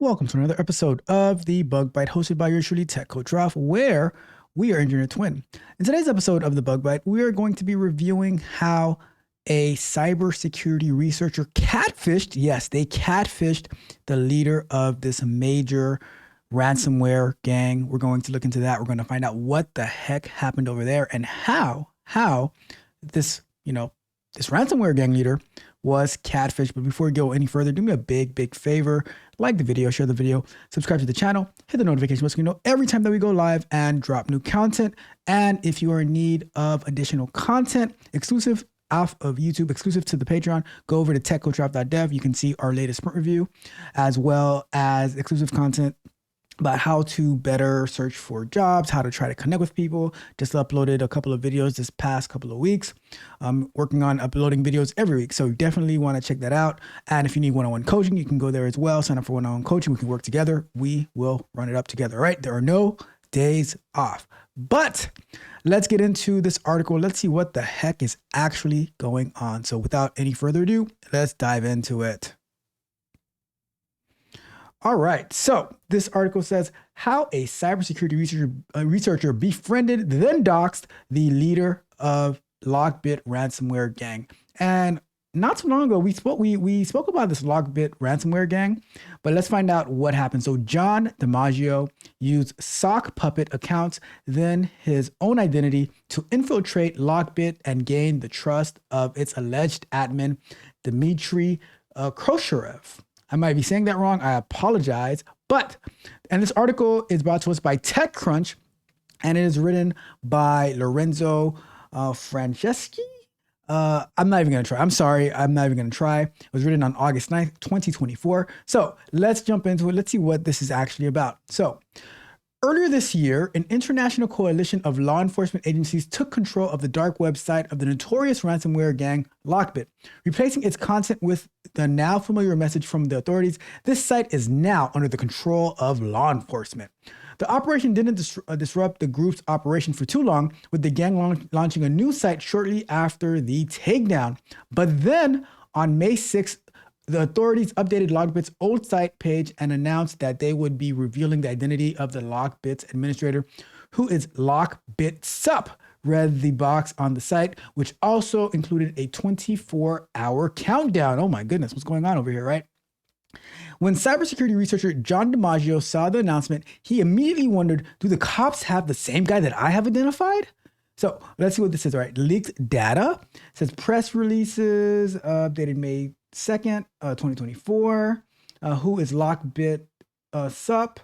Welcome to another episode of the Bug Bite, hosted by yours truly, Tech Coach Ralph, where we are engineer twin. In today's episode of the Bug Bite, we are going to be reviewing how a cybersecurity researcher catfished, yes, they catfished the leader of this major ransomware gang. We're going to look into that. We're going to find out what the heck happened over there and how this, this ransomware gang leader was catfished. But before we go any further, do me a big favor. Like the video, share the video, subscribe to the channel, hit the notification bell so you know every time that we go live and drop new content. And if you are in need of additional content, exclusive off of YouTube, exclusive to the Patreon, go over to techcoachralph.dev. You can see our latest sprint review, as well as exclusive content about how to better search for jobs, how to try to connect with people. Just uploaded a couple of videos this past couple of weeks. I'm working on uploading videos every week, so you definitely want to check that out. And if you need one-on-one coaching, you can go there as well. Sign up for one-on-one coaching. We can work together. We will run it up together, all right? There are no days off. But let's get into this article. Let's see what the heck is actually going on. So without any further ado, let's dive into it. All right, so this article says how a cybersecurity researcher befriended, then doxed the leader of Lockbit ransomware gang. And not too long ago, we spoke about this Lockbit ransomware gang, but let's find out what happened. So John DiMaggio used sock puppet accounts, then his own identity to infiltrate Lockbit and gain the trust of its alleged admin, Dmitry Krosherev. I might be saying that wrong. I apologize. And this article is brought to us by TechCrunch, and it is written by Lorenzo Franceschi. I'm not even going to try. I'm sorry. I'm not even going to try. It was written on August 9th, 2024. So let's jump into it. Let's see what this is actually about. So earlier this year, an international coalition of law enforcement agencies took control of the dark website of the notorious ransomware gang Lockbit, replacing its content with the now familiar message from the authorities: this site is now under the control of law enforcement. The operation didn't disrupt the group's operation for too long, with the gang launching a new site shortly after the takedown. But then on May 6th, the authorities updated Lockbit's old site page and announced that they would be revealing the identity of the Lockbit's administrator, who is LockBitSup, read the box on the site, which also included a 24-hour countdown. Oh my goodness, what's going on over here, right? When cybersecurity researcher John DiMaggio saw the announcement, he immediately wondered, do the cops have the same guy that I have identified? So let's see what this says. All right, leaked data. It says press releases updated May 2nd, 2024. Who is LockBit Sup?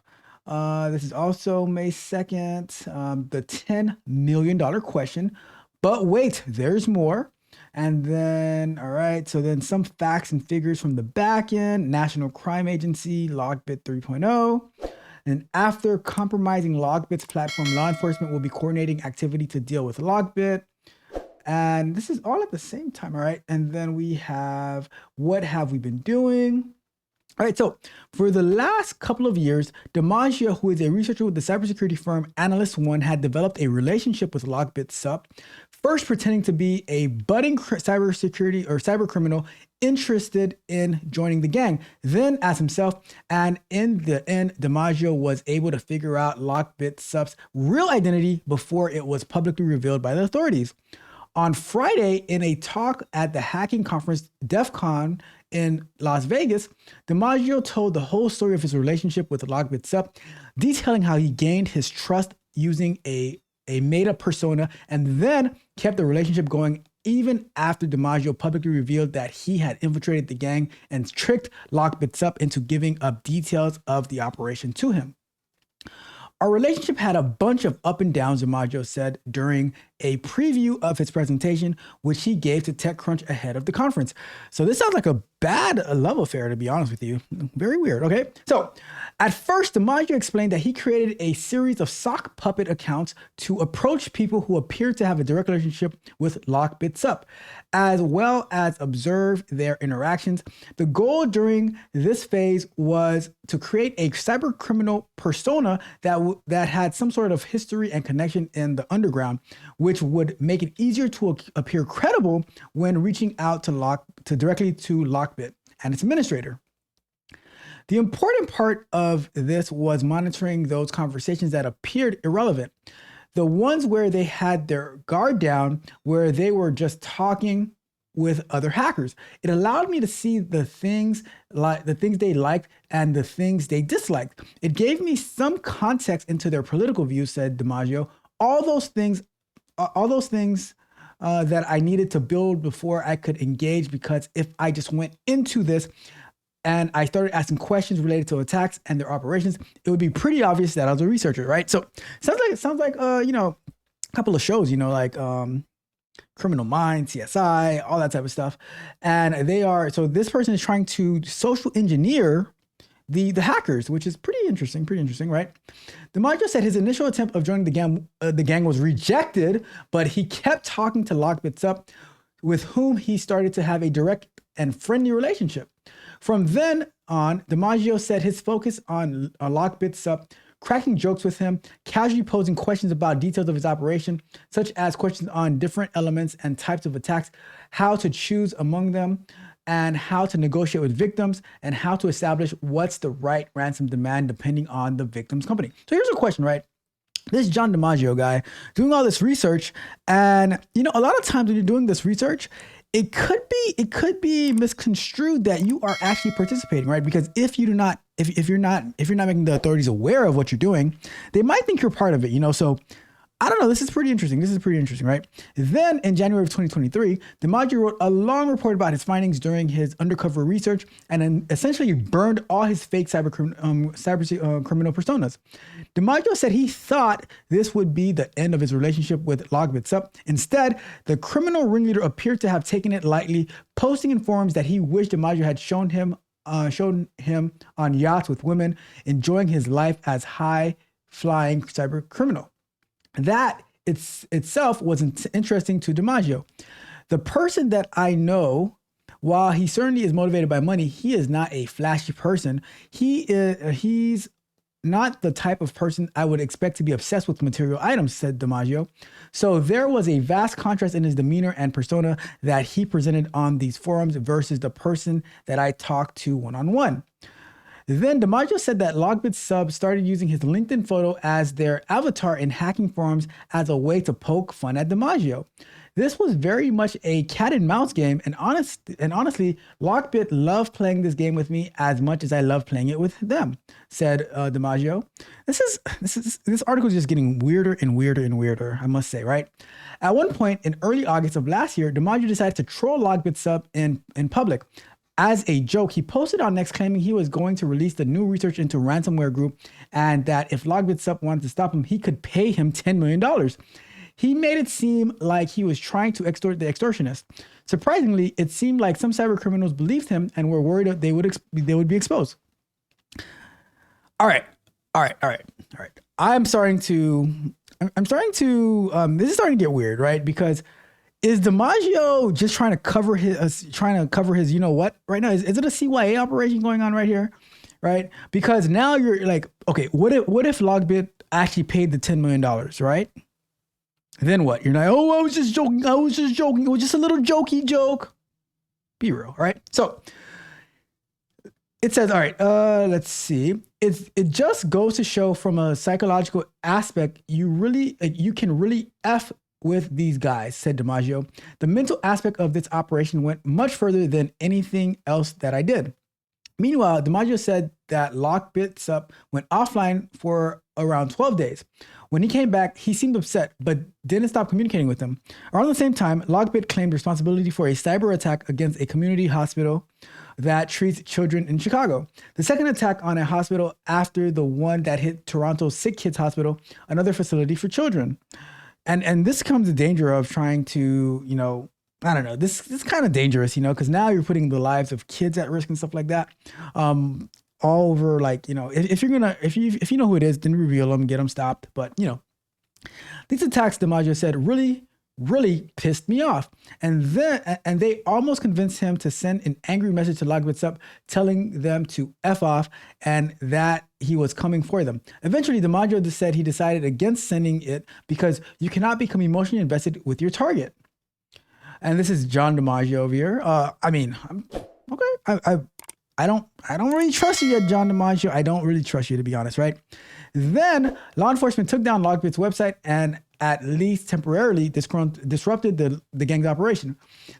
This is also May 2nd. The $10 million question. But wait, there's more. And then, all right, so then some facts and figures from the back end, National Crime Agency, Lockbit 3.0. And after compromising Lockbit's platform, law enforcement will be coordinating activity to deal with Lockbit. And this is all at the same time, all right? And then we have, what have we been doing? All right, so for the last couple of years, DiMaggio, who is a researcher with the cybersecurity firm Analyst One, had developed a relationship with LockBitSup, first pretending to be a budding cybersecurity or cyber criminal interested in joining the gang, then as himself. And in the end, DiMaggio was able to figure out LockBitSup's real identity before it was publicly revealed by the authorities. On Friday, in a talk at the hacking conference DEF CON in Las Vegas, DiMaggio told the whole story of his relationship with LockBitSup, detailing how he gained his trust using a made-up persona and then kept the relationship going even after DiMaggio publicly revealed that he had infiltrated the gang and tricked LockBitSup into giving up details of the operation to him. Our relationship had a bunch of up and downs, DiMaggio said during a preview of his presentation, which he gave to TechCrunch ahead of the conference. So this sounds like a bad love affair, to be honest with you. Very weird, okay? So at first, DiMaggio explained that he created a series of sock puppet accounts to approach people who appeared to have a direct relationship with LockBitSup, as well as observe their interactions. The goal during this phase was to create a cyber criminal persona that had some sort of history and connection in the underground, which would make it easier to appear credible when reaching out to directly to Lockbit and its administrator. The important part of this was monitoring those conversations that appeared irrelevant. The ones where they had their guard down, where they were just talking with other hackers. It allowed me to see the things they liked and the things they disliked. It gave me some context into their political views, said DiMaggio. All those things that I needed to build before I could engage, because if I just went into this and I started asking questions related to attacks and their operations, it would be pretty obvious that I was a researcher, right? So sounds like a couple of shows, like Criminal Minds, CSI, all that type of stuff. And so this person is trying to social engineer the hackers, which is pretty interesting, right? DiMaggio said his initial attempt of joining the gang was rejected, but he kept talking to Lockbit Sup, with whom he started to have a direct and friendly relationship. From then on, DiMaggio said his focus on Lockbit Sup, cracking jokes with him, casually posing questions about details of his operation, such as questions on different elements and types of attacks, how to choose among them, and how to negotiate with victims, and how to establish what's the right ransom demand depending on the victim's company. So here's a question, right? This John DiMaggio guy doing all this research, and a lot of times when you're doing this research, it could be misconstrued that you are actually participating, right? Because if you're not making the authorities aware of what you're doing, they might think you're part of it, So I don't know. This is pretty interesting, right? Then in January of 2023, DiMaggio wrote a long report about his findings during his undercover research, and then essentially burned all his fake cyber criminal personas. DiMaggio said he thought this would be the end of his relationship with Lockbit Sup. Instead, the criminal ringleader appeared to have taken it lightly, posting in forums that he wished DiMaggio had shown him on yachts with women, enjoying his life as high-flying cyber criminal. That itself wasn't interesting to DiMaggio. The person that I know, while he certainly is motivated by money, he is not a flashy person. He's not the type of person I would expect to be obsessed with material items, said DiMaggio. So there was a vast contrast in his demeanor and persona that he presented on these forums versus the person that I talked to one-on-one. Then DiMaggio said that Lockbit Sub started using his LinkedIn photo as their avatar in hacking forums as a way to poke fun at DiMaggio. This was very much a cat and mouse game, and honestly, Lockbit loved playing this game with me as much as I love playing it with them, said DiMaggio. This article is just getting weirder and weirder and weirder, I must say, right? At one point in early August of last year, DiMaggio decided to troll Lockbit Sub in public. As a joke, he posted on Next claiming he was going to release the new research into ransomware group, and that if Lockbit Sup wanted to stop him, he could pay him $10 million. He made it seem like he was trying to extort the extortionist. Surprisingly, it seemed like some cyber criminals believed him and were worried that they would be exposed. All right. I'm starting to. This is starting to get weird, right? Because is DiMaggio just trying to cover his, you know what, right now? Is it a CYA operation going on right here? Right? Because now you're like, okay, what if Logbit actually paid the $10 million, right? Then what? You're like, oh, I was just joking. It was just a little jokey joke. Be real, right? So it says, all right, let's see. It just goes to show from a psychological aspect, you can really F with these guys, said DiMaggio. The mental aspect of this operation went much further than anything else that I did. Meanwhile, DiMaggio said that Lockbit Sup went offline for around 12 days. When he came back, he seemed upset, but didn't stop communicating with them. Around the same time, Lockbit claimed responsibility for a cyber attack against a community hospital that treats children in Chicago. The second attack on a hospital after the one that hit Toronto's Sick Kids Hospital, another facility for children. And this comes the danger of trying to, I don't know, this is kind of dangerous, because now you're putting the lives of kids at risk and stuff like that. All over, like, if you know who it is, then reveal them, get them stopped. But, these attacks, DiMaggio said, really pissed me off. And they almost convinced him to send an angry message to Logbit Sup telling them to F off and that he was coming for them. Eventually, DiMaggio said he decided against sending it because you cannot become emotionally invested with your target. And this is John DiMaggio over here. Okay. I don't really trust you yet, John DiMaggio. I don't really trust you, to be honest, right? Then law enforcement took down Lockbit's website and at least temporarily disrupted the gang's operation.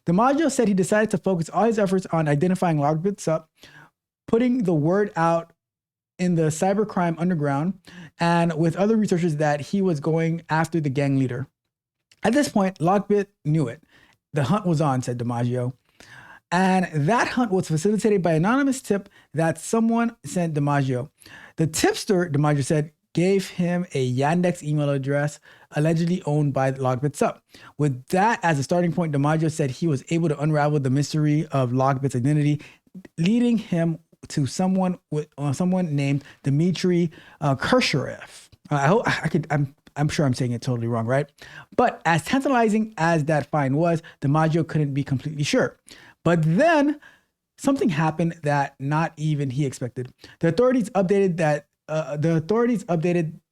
DiMaggio said he decided to focus all his efforts on identifying Lockbit's up, putting the word out in the cybercrime underground, and with other researchers that he was going after the gang leader. At this point, Lockbit knew it. The hunt was on, said DiMaggio. And that hunt was facilitated by an anonymous tip that someone sent DiMaggio. The tipster, DiMaggio said, gave him a Yandex email address allegedly owned by Lockbit Sup. With that as a starting point, DiMaggio said he was able to unravel the mystery of Lockbit's identity, leading him to someone named Dmitry Kersharev. I'm sure I'm saying it totally wrong, right? But as tantalizing as that find was, DiMaggio couldn't be completely sure. But then something happened that not even he expected. The authorities updated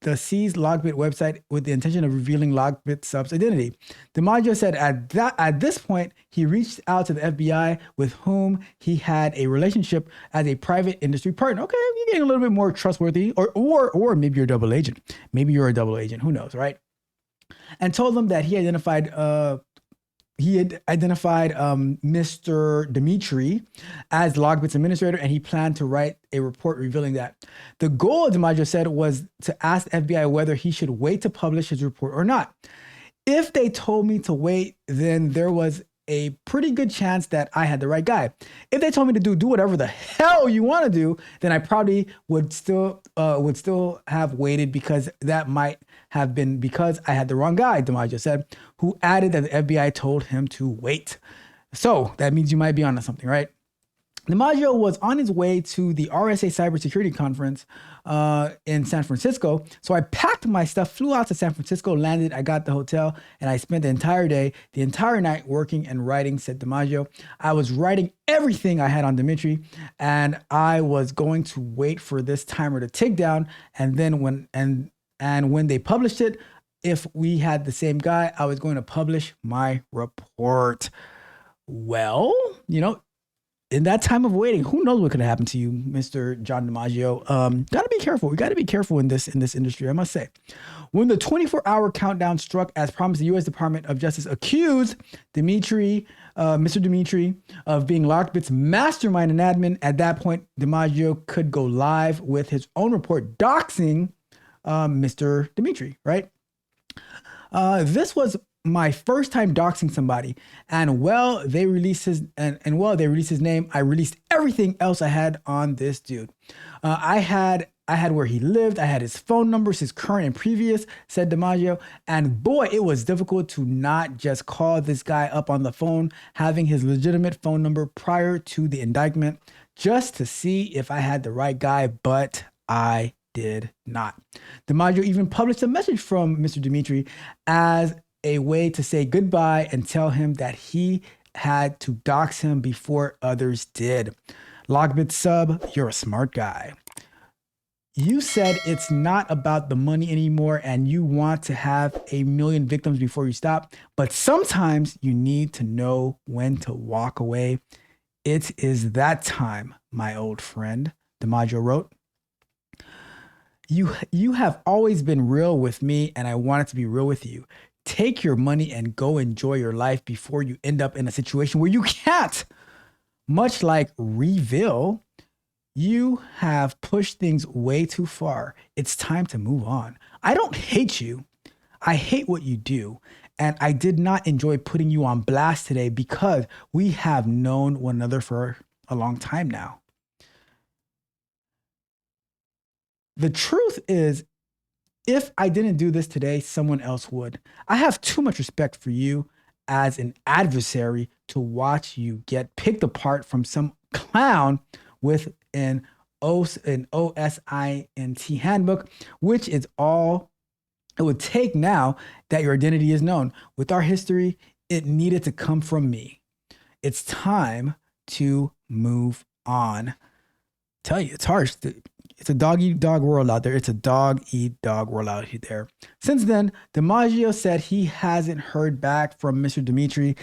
the seized Lockbit website with the intention of revealing Lockbit Sub's identity. DiMaggio said at this point, he reached out to the FBI with whom he had a relationship as a private industry partner. Okay, you're getting a little bit more trustworthy, or maybe you're a double agent. Maybe you're a double agent, who knows, right? And told them that he had identified Mr. Dmitry as Lockbit's administrator, and he planned to write a report revealing that. The goal, DiMaggio said, was to ask the FBI whether he should wait to publish his report or not. If they told me to wait, then there was a pretty good chance that I had the right guy. If they told me to do whatever the hell you want to do, then I probably would still have waited, because that might have been because I had the wrong guy, DiMaggio said, who added that the FBI told him to wait. So that means you might be onto something, right? DiMaggio was on his way to the RSA cybersecurity conference in San Francisco. So I packed my stuff, flew out to San Francisco, landed, I got the hotel, and I spent the entire night working and writing, said DiMaggio. I was writing everything I had on Dmitry, and I was going to wait for this timer to tick down. And then when they published it, if we had the same guy, I was going to publish my report. Well, in that time of waiting, who knows what could have happened to you, Mr. John DiMaggio? Gotta be careful. We gotta be careful in this industry, I must say. When the 24-hour countdown struck, as promised, the U.S. Department of Justice accused Mr. Dmitry, of being Lockbit's mastermind and admin. At that point, DiMaggio could go live with his own report doxing Mr. Dmitry, right? This was my first time doxing somebody, and they released his name, I released everything else I had on this dude. I had where he lived, I had his phone numbers, his current and previous, said DiMaggio, and boy, it was difficult to not just call this guy up on the phone, having his legitimate phone number prior to the indictment, just to see if I had the right guy, but I did not. DiMaggio even published a message from Mr. Dmitry as a way to say goodbye and tell him that he had to dox him before others did. Lockbit Sub, you're a smart guy. You said it's not about the money anymore and you want to have 1 million victims before you stop, but sometimes you need to know when to walk away. It is that time, my old friend, DiMaggio wrote. You have always been real with me, and I wanted to be real with you. Take your money and go enjoy your life before you end up in a situation where you can't. Much like Reveal, you have pushed things way too far. It's time to move on. I don't hate you. I hate what you do. And I did not enjoy putting you on blast today because we have known one another for a long time now. The truth is, if I didn't do this today, someone else would. I have too much respect for you as an adversary to watch you get picked apart from some clown with an OSINT handbook, which is all it would take now that your identity is known. With our history, it needed to come from me. It's time to move on. Tell you, it's harsh. It's a dog-eat-dog world out there. It's a dog-eat-dog world out there. Since then, DiMaggio said he hasn't heard back from Mr. Dmitry.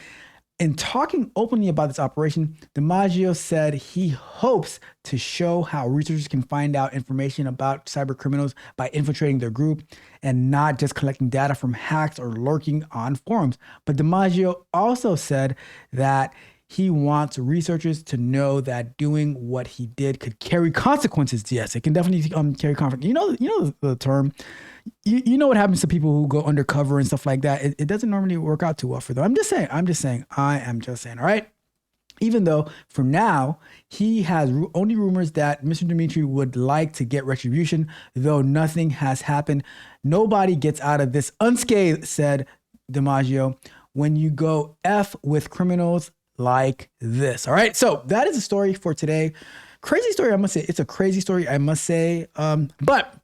In talking openly about this operation, DiMaggio said he hopes to show how researchers can find out information about cyber criminals by infiltrating their group and not just collecting data from hacks or lurking on forums. But DiMaggio also said that he wants researchers to know that doing what he did could carry consequences. Yes, it can definitely carry consequences. You know the term. You know what happens to people who go undercover and stuff like that. It doesn't normally work out too well for them. I'm just saying. I am just saying. All right. Even though for now he has only rumors that Mr. Dimitri would like to get retribution, though nothing has happened. Nobody gets out of this unscathed, said DiMaggio. When you go F with criminals like this. All right. So that is the story for today. Crazy story, I must say. It's a crazy story, I must say. But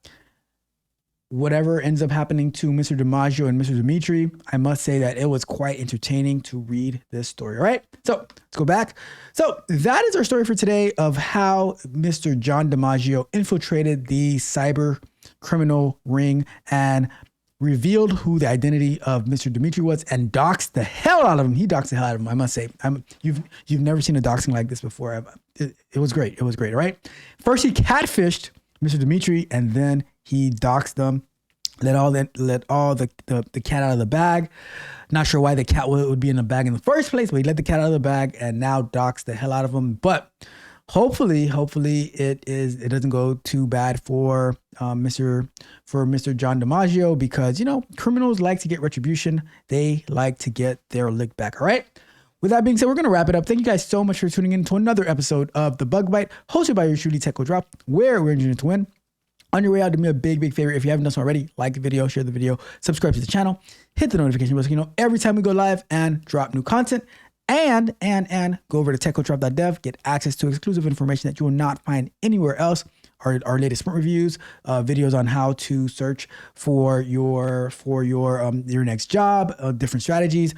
whatever ends up happening to Mr. DiMaggio and Mr. Dimitri, I must say that it was quite entertaining to read this story. All right. So let's go back. So that is our story for today of how Mr. John DiMaggio infiltrated the cyber criminal ring and revealed who the identity of Mr. Dimitri was and doxed the hell out of him. He doxed the hell out of him, I must say. You've never seen a doxing like this before. It was great. It was great. All right. First, he catfished Mr. Dimitri, and then he doxed them, let all the cat out of the bag. Not sure why the cat would be in the bag in the first place, but he let the cat out of the bag and now doxed the hell out of him. But hopefully it doesn't go too bad for Mr. John DiMaggio, because criminals like to get retribution. They like to get their lick back. All right. With that being said, we're going to wrap it up. Thank you guys so much for tuning in to another episode of The Bug Bite, hosted by your truly Techco Drop, where we're engineered to win. On your way out, do me a big favor. If you haven't done so already, like the video, share the video, subscribe to the channel, hit the notification bell so you know every time we go live and drop new content. And go over to techcodrop.dev, get access to exclusive information that you will not find anywhere else. Our latest sprint reviews, videos on how to search for your next job, different strategies,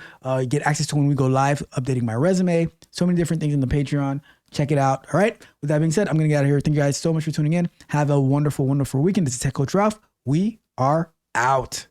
get access to when we go live, updating my resume, so many different things in the Patreon. Check it out. All right. With that being said, I'm going to get out of here. Thank you guys so much for tuning in. Have a wonderful weekend. This is Tech Coach Ralph. We are out.